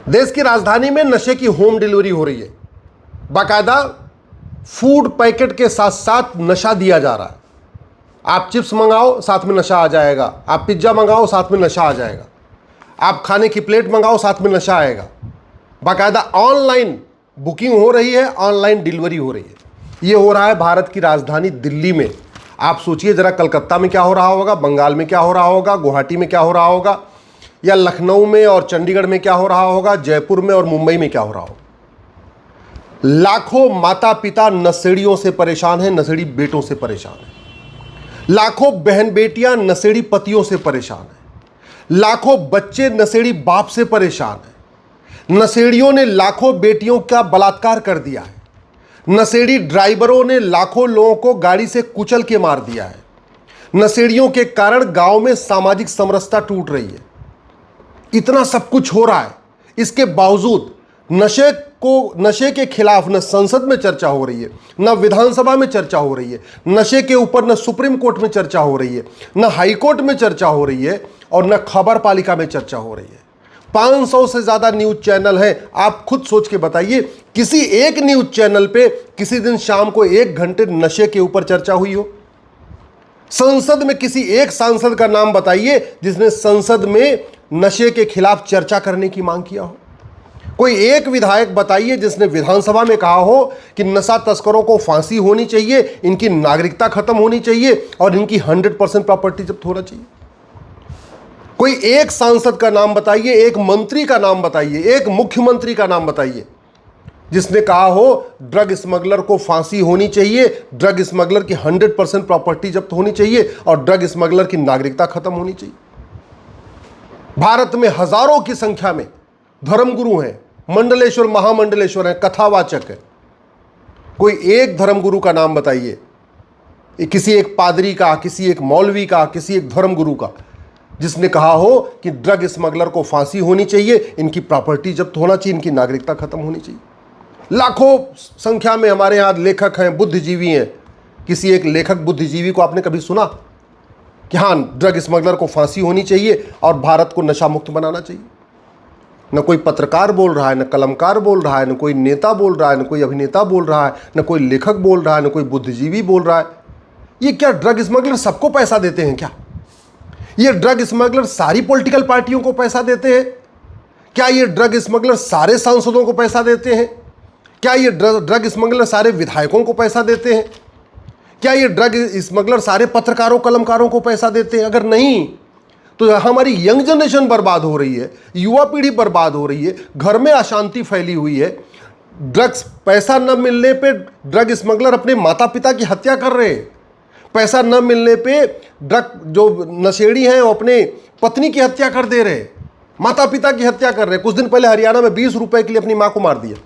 देश की राजधानी में नशे की होम डिलीवरी हो रही है। बाकायदा फूड पैकेट के साथ साथ नशा दिया जा रहा है। आप चिप्स मंगाओ साथ में नशा आ जाएगा, आप पिज्ज़ा मंगाओ साथ में नशा आ जाएगा, आप खाने की प्लेट मंगाओ साथ में नशा आएगा। बाकायदा ऑनलाइन बुकिंग हो रही है, ऑनलाइन डिलीवरी हो रही है। ये हो रहा है भारत की राजधानी दिल्ली में। आप सोचिए जरा, कलकत्ता में क्या हो रहा होगा, बंगाल में क्या हो रहा होगा, गुवाहाटी में क्या हो रहा होगा, या लखनऊ में और चंडीगढ़ में क्या हो रहा होगा, जयपुर में और मुंबई में क्या हो रहा होगा। लाखों माता पिता नशेड़ियों से परेशान हैं, नशेड़ी बेटों से परेशान हैं। लाखों बहन बेटियां नशेड़ी पतियों से परेशान हैं। लाखों बच्चे नशेड़ी बाप से परेशान हैं। नशेड़ियों ने लाखों बेटियों का बलात्कार कर दिया है। नशेड़ी ड्राइवरों ने लाखों लोगों को गाड़ी से कुचल के मार दिया है। नशेड़ियों के कारण गांव में सामाजिक समरसता टूट रही है। इतना सब कुछ हो रहा है, इसके बावजूद नशे के खिलाफ न संसद में चर्चा हो रही है, न विधानसभा में चर्चा हो रही है, नशे के ऊपर न सुप्रीम कोर्ट में चर्चा हो रही है, न हाई कोर्ट में चर्चा हो रही है, और न खबर पालिका में चर्चा हो रही है। 500 से ज्यादा न्यूज चैनल हैं। आप खुद सोच के बताइए, किसी एक न्यूज चैनल पे किसी दिन शाम को 1 घंटे नशे के ऊपर चर्चा हुई हो? संसद में किसी एक सांसद का नाम बताइए जिसने संसद में नशे के खिलाफ चर्चा करने की मांग किया हो। कोई एक विधायक बताइए जिसने विधानसभा में कहा हो कि नशा तस्करों को फांसी होनी चाहिए, इनकी नागरिकता खत्म होनी चाहिए और इनकी 100% प्रॉपर्टी जब्त होना चाहिए। कोई एक सांसद का नाम बताइए, एक मंत्री का नाम बताइए, एक मुख्यमंत्री का नाम बताइए जिसने कहा हो ड्रग स्मगलर को फांसी होनी चाहिए, ड्रग स्मगलर की 100% प्रॉपर्टी जब्त होनी चाहिए और ड्रग स्मगलर की नागरिकता खत्म होनी चाहिए। भारत में हजारों की संख्या में धर्मगुरु हैं, मंडलेश्वर महामंडलेश्वर हैं, कथावाचक हैं। कोई एक धर्मगुरु का नाम बताइए, किसी एक पादरी का, किसी एक मौलवी का, किसी एक धर्मगुरु का, जिसने कहा हो कि ड्रग स्मगलर को फांसी होनी चाहिए, इनकी प्रॉपर्टी जब्त होना चाहिए, इनकी नागरिकता खत्म होनी चाहिए। लाखों संख्या में हमारे यहाँ लेखक हैं, बुद्धिजीवी हैं। किसी एक लेखक बुद्धिजीवी को आपने कभी सुना कि हाँ ड्रग स्मगलर को फांसी होनी चाहिए और भारत को नशा मुक्त बनाना चाहिए? न कोई पत्रकार बोल रहा है, न कलमकार बोल रहा है, न कोई नेता बोल रहा है, न कोई अभिनेता बोल रहा है, न कोई लेखक बोल रहा है, न कोई बुद्धिजीवी बोल रहा है। ये क्या ड्रग स्मगलर सबको पैसा देते हैं क्या? ये ड्रग स्मगलर सारी पॉलिटिकल पार्टियों को पैसा देते हैं क्या? ये ड्रग स्मगलर सारे सांसदों को पैसा देते हैं क्या? ये ड्रग स्मगलर सारे विधायकों को पैसा देते हैं क्या? ये ड्रग स्मगलर सारे पत्रकारों कलमकारों को पैसा देते हैं? अगर नहीं तो हमारी यंग जनरेशन बर्बाद हो रही है, युवा पीढ़ी बर्बाद हो रही है, घर में अशांति फैली हुई है। ड्रग्स पैसा न मिलने पे ड्रग स्मगलर अपने माता पिता की हत्या कर रहे हैं। पैसा न मिलने पे ड्रग जो नशेड़ी हैं वो अपने पत्नी की हत्या कर दे रहे हैं, माता पिता की हत्या कर रहे हैं। कुछ दिन पहले हरियाणा में 20 रुपए के लिए अपनी मां को मार दिया।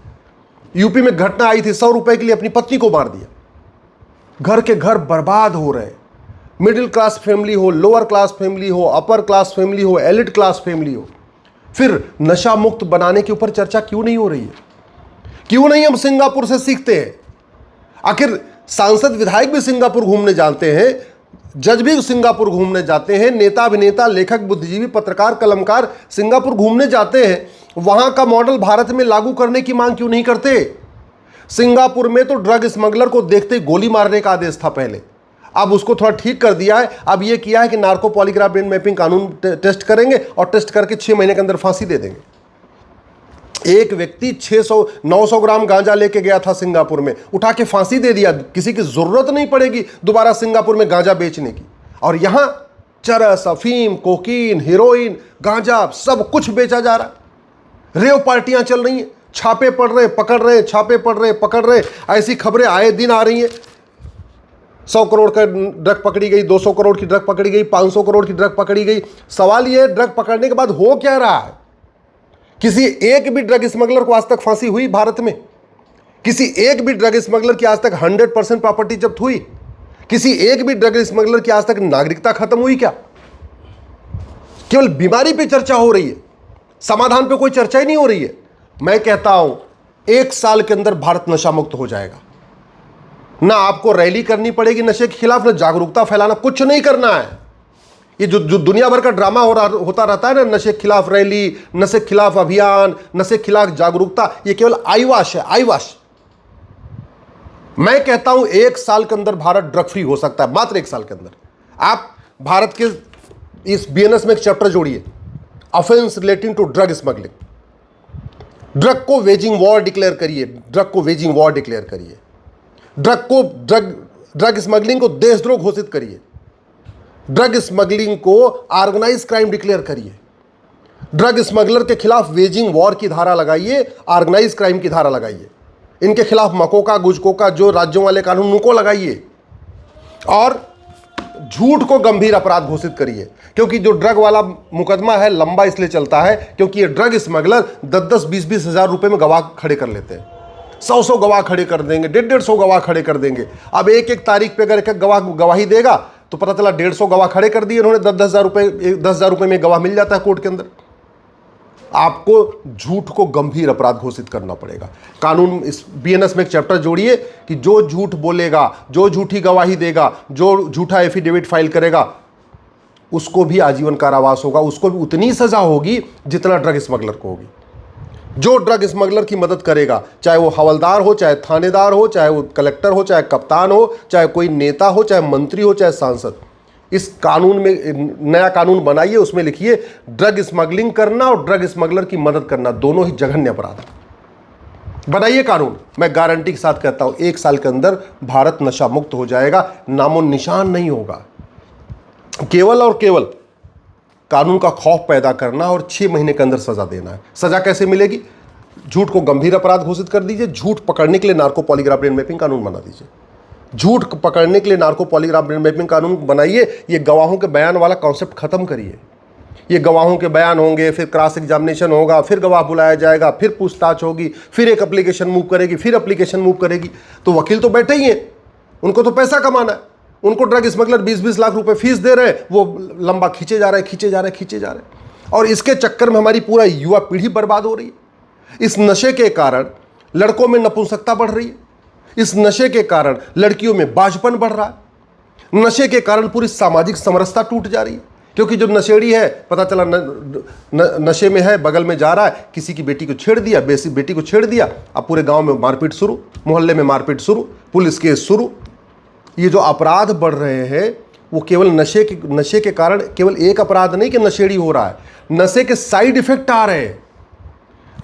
यूपी में घटना आई थी, 100 रुपए के लिए अपनी पत्नी को मार दिया। घर के घर बर्बाद हो रहे हैं। मिडिल क्लास फैमिली हो, लोअर क्लास फैमिली हो, अपर क्लास फैमिली हो, एलिट क्लास फैमिली हो, फिर नशा मुक्त बनाने के ऊपर चर्चा क्यों नहीं हो रही है? क्यों नहीं हम सिंगापुर से सीखते हैं? आखिर सांसद विधायक भी सिंगापुर घूमने जाते हैं, जज भी सिंगापुर घूमने जाते हैं, नेता अभिनेता लेखक बुद्धिजीवी पत्रकार कलमकार सिंगापुर घूमने जाते हैं। वहां का मॉडल भारत में लागू करने की मांग क्यों नहीं करते? सिंगापुर में तो ड्रग स्मगलर को देखते ही गोली मारने का आदेश था पहले, अब उसको थोड़ा ठीक कर दिया है। अब यह किया है कि नार्को पॉलीग्राफ ब्रेन मैपिंग कानून टेस्ट करेंगे और टेस्ट करके 6 महीने के अंदर फांसी दे देंगे। एक व्यक्ति 900 ग्राम गांजा लेके गया था सिंगापुर में, उठा के फांसी दे दिया। किसी की जरूरत नहीं पड़ेगी दोबारा सिंगापुर में गांजा बेचने की। और यहां चरस, अफीम, कोकीन, हीरोइन, गांजा सब कुछ बेचा जा रहा है। रेव पार्टियां चल रही हैं, छापे पड़ रहे, पकड़ रहे, छापे पड़ रहे, पकड़ रहे। ऐसी खबरें आए दिन आ रही हैं। 100 करोड़ का ड्रग पकड़ी गई, 200 करोड़ की ड्रग पकड़ी गई, 500 करोड़ की ड्रग पकड़ी गई। सवाल यह ड्रग पकड़ने के बाद हो क्या रहा है? किसी एक भी ड्रग स्मगलर को आज तक फांसी हुई भारत में? किसी एक भी ड्रग स्मगलर की आज तक 100% प्रॉपर्टी जब्त हुई? किसी एक भी ड्रग स्मगलर की आज तक नागरिकता खत्म हुई क्या? केवल बीमारी पे चर्चा हो रही है, समाधान पे कोई चर्चा ही नहीं हो रही है। मैं कहता हूं 1 साल के अंदर भारत नशा मुक्त हो जाएगा। ना आपको रैली करनी पड़ेगी नशे के खिलाफ, ना जागरूकता फैलाना, कुछ नहीं करना है। ये जो दुनिया भर का ड्रामा होता रहता है ना, नशे के खिलाफ रैली, नशे के खिलाफ अभियान, नशे के खिलाफ जागरूकता, ये केवल आईवाश है, आईवाश। मैं कहता हूं 1 साल के अंदर भारत ड्रग फ्री हो सकता है, मात्र 1 साल के अंदर। आप भारत के इस बीएनएस में एक चैप्टर जोड़िए, offence relating to drug smuggling. Drug को वेजिंग वॉर डिक्लेयर करिए, ड्रग को वेजिंग वॉर डिक्लेयर करिए, ड्रग स्मगलिंग को देशद्रोह घोषित करिए, ड्रग स्मगलिंग को ऑर्गेनाइज क्राइम डिक्लेयर करिए, ड्रग स्मगलर के खिलाफ वेजिंग वॉर की धारा लगाइए, ऑर्गेनाइज क्राइम की धारा लगाइए, इनके खिलाफ मकोका गुजकोका जो राज्यों वाले कानून उनको लगाइए, और झूठ को गंभीर अपराध घोषित करिए। क्योंकि जो ड्रग वाला मुकदमा है लंबा इसलिए चलता है क्योंकि ये ड्रग स्मगलर 10-10, 20-20 हज़ार रुपए में गवाह खड़े कर लेते हैं। 100 गवाह खड़े कर देंगे, 150 गवाह खड़े कर देंगे। अब एक तारीख पे अगर एक गवाह गवाही देगा तो पता चला 150 गवाह खड़े कर दिए इन्होंने, 10,000 रुपए में गवाह मिल जाता है कोर्ट के अंदर। आपको झूठ को गंभीर अपराध घोषित करना पड़ेगा। कानून इस बीएनएस में एक चैप्टर जोड़िए कि जो झूठ बोलेगा, जो झूठी गवाही देगा, जो झूठा एफिडेविट फाइल करेगा, उसको भी आजीवन कारावास होगा, उसको भी उतनी सजा होगी जितना ड्रग स्मगलर को होगी। जो ड्रग स्मगलर की मदद करेगा, चाहे वो हवलदार हो, चाहे थानेदार हो, चाहे वो कलेक्टर हो, चाहे कप्तान हो, चाहे कोई नेता हो, चाहे मंत्री हो, चाहे सांसद, इस कानून में नया कानून बनाइए, उसमें लिखिए ड्रग स्मगलिंग करना और ड्रग स्मगलर की मदद करना दोनों ही जघन्य अपराध है। बनाइए कानून। मैं गारंटी के साथ कहता हूं 1 साल के अंदर भारत नशा मुक्त हो जाएगा, नामो निशान नहीं होगा। केवल और केवल कानून का खौफ पैदा करना और 6 महीने के अंदर सजा देना है। सजा कैसे मिलेगी? झूठ को गंभीर अपराध घोषित कर दीजिए, झूठ पकड़ने के लिए नार्को पॉलीग्राफ ब्रेन मैपिंग कानून बना दीजिए, झूठ पकड़ने के लिए नार्को पॉलीग्राफ ब्रेन मैपिंग कानून बनाइए। ये गवाहों के बयान वाला कॉन्सेप्ट खत्म करिए। ये गवाहों के बयान होंगे, फिर क्रॉस एग्जामिनेशन होगा, फिर गवाह बुलाया जाएगा, फिर पूछताछ होगी, फिर एक एप्लीकेशन मूव करेगी, फिर एप्लीकेशन मूव करेगी। तो वकील तो बैठे ही हैं, उनको तो पैसा कमाना है। उनको ड्रग स्मगलर 20-20 लाख रुपए फीस दे रहे हैं, वो लंबा खींचे जा रहे हैं, खींचे जा रहे हैं, खींचे जा रहे हैं। और इसके चक्कर में हमारी पूरा युवा पीढ़ी बर्बाद हो रही है। इस नशे के कारण लड़कों में नपुंसकता बढ़ रही है, इस नशे के कारण लड़कियों में बाझपन बढ़ रहा है, नशे के कारण पूरी सामाजिक समरसता टूट जा रही है। क्योंकि जो नशेड़ी है, पता चला नशे में है, बगल में जा रहा है, किसी की बेटी को छेड़ दिया, बेटी को छेड़ दिया, अब पूरे गांव में मारपीट शुरू, मोहल्ले में मारपीट शुरू, पुलिस केस शुरू। ये जो अपराध बढ़ रहे हैं वो केवल नशे के कारण केवल एक अपराध नहीं कि नशेड़ी हो रहा है, नशे के साइड इफेक्ट आ रहे हैं।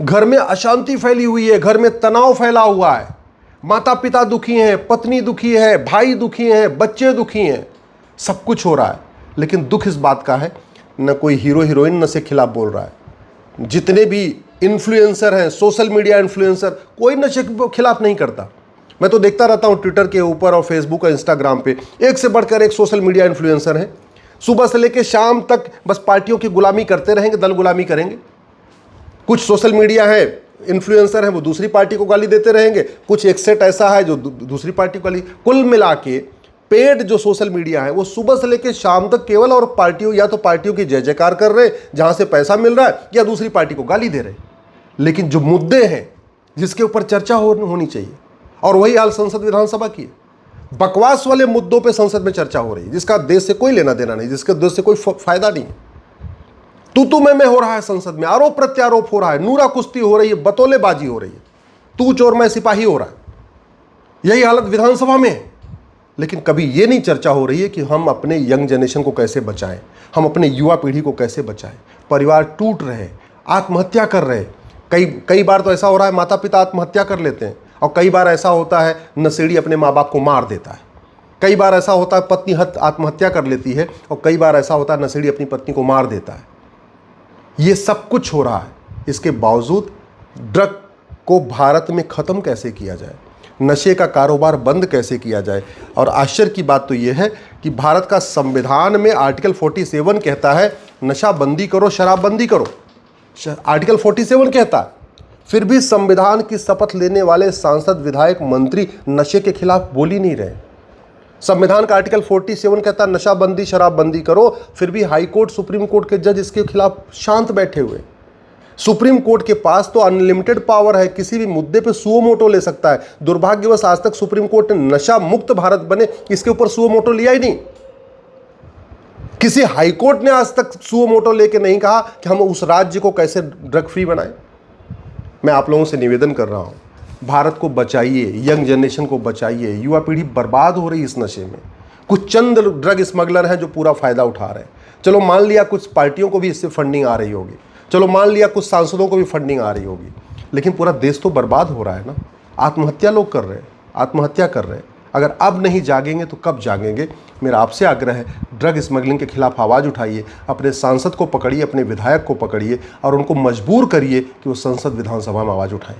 घर में अशांति फैली हुई है, घर में तनाव फैला हुआ है, माता पिता दुखी हैं, पत्नी दुखी है, भाई दुखी हैं, बच्चे दुखी हैं, सब कुछ हो रहा है। लेकिन दुख इस बात का है न कोई हीरो हीरोइन नशे के खिलाफ बोल रहा है। जितने भी इन्फ्लुएंसर हैं, सोशल मीडिया इन्फ्लुएंसर, कोई नशे के खिलाफ नहीं करता। मैं तो देखता रहता हूँ ट्विटर के ऊपर और फेसबुक और इंस्टाग्राम पे एक से बढ़कर एक सोशल मीडिया इन्फ्लुएंसर हैं। सुबह से लेकर शाम तक बस पार्टियों की गुलामी करते रहेंगे, दल गुलामी करेंगे। कुछ सोशल मीडिया है इन्फ्लुएंसर है, वो दूसरी पार्टी को गाली देते रहेंगे। कुछ एक सेट ऐसा है जो दूसरी पार्टी को गाली। कुल मिला के पेड जो सोशल मीडिया है वो सुबह से लेकर शाम तक केवल और पार्टियों, या तो पार्टियों की जय जयकार कर रहे हैं जहां से पैसा मिल रहा है, या दूसरी पार्टी को गाली दे रहे हैं। लेकिन जो मुद्दे हैं जिसके ऊपर चर्चा होनी चाहिए, और वही हाल संसद विधानसभा की है। बकवास वाले मुद्दों पे संसद में चर्चा हो रही है जिसका देश से कोई लेना देना नहीं, जिसके देश से कोई फायदा नहीं। तू में हो रहा है संसद में, आरोप प्रत्यारोप हो रहा है, नूरा कुश्ती हो रही है, बतौलेबाजी हो रही है, तू चोर मैं सिपाही हो रहा है। यही हालत विधानसभा में है। लेकिन कभी ये नहीं चर्चा हो रही है कि हम अपने यंग जनरेशन को कैसे बचाएं, हम अपने युवा पीढ़ी को कैसे बचाएं। परिवार टूट रहे हैं, आत्महत्या कर रहे हैं। कई बार तो ऐसा हो रहा है माता पिता आत्महत्या कर लेते हैं, और कई बार ऐसा होता है नशेड़ी अपने माँ बाप को मार देता है। कई बार ऐसा होता है पत्नी आत्महत्या कर लेती है, और कई बार ऐसा होता है नशेड़ी अपनी पत्नी को मार देता है। ये सब कुछ हो रहा है। इसके बावजूद ड्रग को भारत में ख़त्म कैसे किया जाए, नशे का कारोबार बंद कैसे किया जाए। और आश्चर्य की बात तो ये है कि भारत का संविधान में आर्टिकल 47 कहता है नशा बंदी करो, शराब बंदी करो, आर्टिकल 47 कहता है। फिर भी संविधान की शपथ लेने वाले सांसद, विधायक, मंत्री नशे के खिलाफ बोल ही नहीं रहे। संविधान का आर्टिकल 47 कहता है नशा बंदी, शराब बंदी करो, फिर भी हाई कोर्ट, सुप्रीम कोर्ट के जज इसके खिलाफ शांत बैठे हुए। सुप्रीम कोर्ट के पास तो अनलिमिटेड पावर है, किसी भी मुद्दे पे सुओ मोटो ले सकता है। दुर्भाग्यवश आज तक सुप्रीम कोर्ट ने नशा मुक्त भारत बने इसके ऊपर सुओ मोटो लिया ही नहीं। किसी हाईकोर्ट ने आज तक सुओ मोटो लेके नहीं कहा कि हम उस राज्य को कैसे ड्रग फ्री बनाएं। मैं आप लोगों से निवेदन कर रहा हूं, भारत को बचाइए, यंग जनरेशन को बचाइए। युवा पीढ़ी बर्बाद हो रही इस नशे में। कुछ चंद ड्रग स्मगलर हैं जो पूरा फायदा उठा रहे हैं। चलो मान लिया कुछ पार्टियों को भी इससे फंडिंग आ रही होगी, चलो मान लिया कुछ सांसदों को भी फंडिंग आ रही होगी, लेकिन पूरा देश तो बर्बाद हो रहा है ना। आत्महत्या लोग कर रहे हैं, आत्महत्या कर रहे हैं। अगर अब नहीं जागेंगे तो कब जागेंगे? मेरा आपसे आग्रह है, ड्रग स्मगलिंग के खिलाफ आवाज़ उठाइए, अपने सांसद को पकड़िए, अपने विधायक को पकड़िए और उनको मजबूर करिए कि वो संसद विधानसभा में आवाज़ उठाएं।